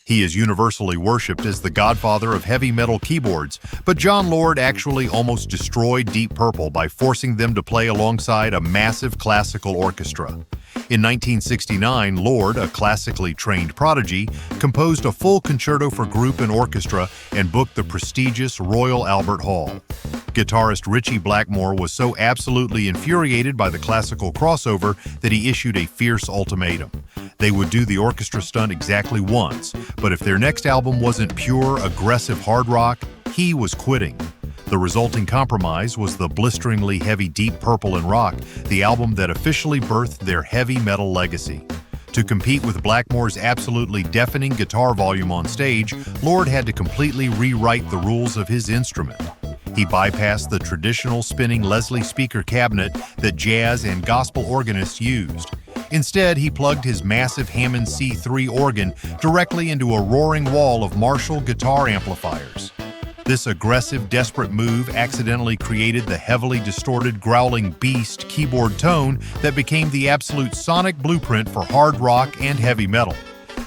He is universally worshipped as the godfather of heavy metal keyboards, but Jon Lord actually almost destroyed Deep Purple by forcing them to play alongside a massive classical orchestra. In 1969, Lord, a classically trained prodigy, composed a full concerto for group and orchestra and booked the prestigious Royal Albert Hall. Guitarist Ritchie Blackmore was so absolutely infuriated by the classical crossover that he issued a fierce ultimatum. They would do the orchestra stunt exactly once, but if their next album wasn't pure, aggressive hard rock, he was quitting. The resulting compromise was the blisteringly heavy Deep Purple in Rock, the album that officially birthed their heavy metal legacy. To compete with Blackmore's absolutely deafening guitar volume on stage, Lord had to completely rewrite the rules of his instrument. He bypassed the traditional spinning Leslie speaker cabinet that jazz and gospel organists used. Instead, he plugged his massive Hammond C3 organ directly into a roaring wall of Marshall guitar amplifiers. This aggressive, desperate move accidentally created the heavily distorted, growling beast keyboard tone that became the absolute sonic blueprint for hard rock and heavy metal.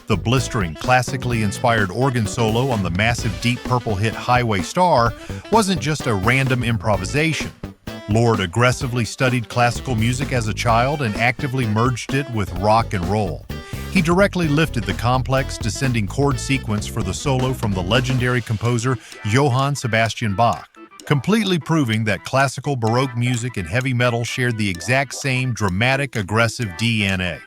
The blistering, classically inspired organ solo on the massive Deep Purple hit Highway Star wasn't just a random improvisation. Lord aggressively studied classical music as a child and actively merged it with rock and roll. He directly lifted the complex descending chord sequence for the solo from the legendary composer Johann Sebastian Bach, completely proving that classical Baroque music and heavy metal shared the exact same dramatic, aggressive DNA.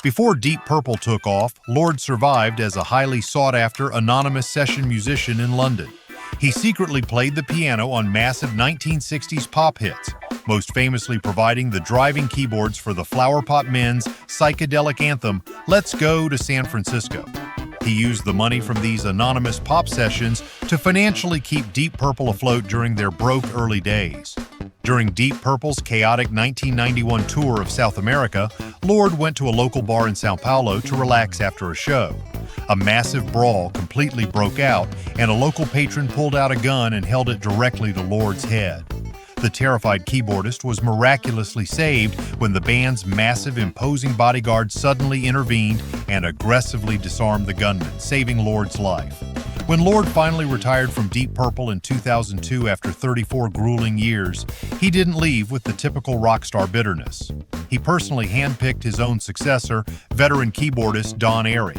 Before Deep Purple took off, Lord survived as a highly sought-after anonymous session musician in London. He secretly played the piano on massive 1960s pop hits, most famously providing the driving keyboards for the Flowerpot Men's psychedelic anthem, Let's Go to San Francisco. He used the money from these anonymous pop sessions to financially keep Deep Purple afloat during their broke early days. During Deep Purple's chaotic 1991 tour of South America, Lord went to a local bar in Sao Paulo to relax after a show. A massive brawl completely broke out, and a local patron pulled out a gun and held it directly to Lord's head. The terrified keyboardist was miraculously saved when the band's massive, imposing bodyguard suddenly intervened and aggressively disarmed the gunman, saving Lord's life. When Lord finally retired from Deep Purple in 2002 after 34 grueling years, he didn't leave with the typical rock star bitterness. He personally handpicked his own successor, veteran keyboardist Don Airey.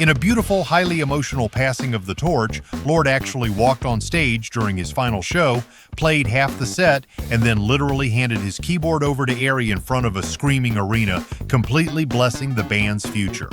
In a beautiful, highly emotional passing of the torch, Lord actually walked on stage during his final show, played half the set, and then literally handed his keyboard over to Airey in front of a screaming arena, completely blessing the band's future.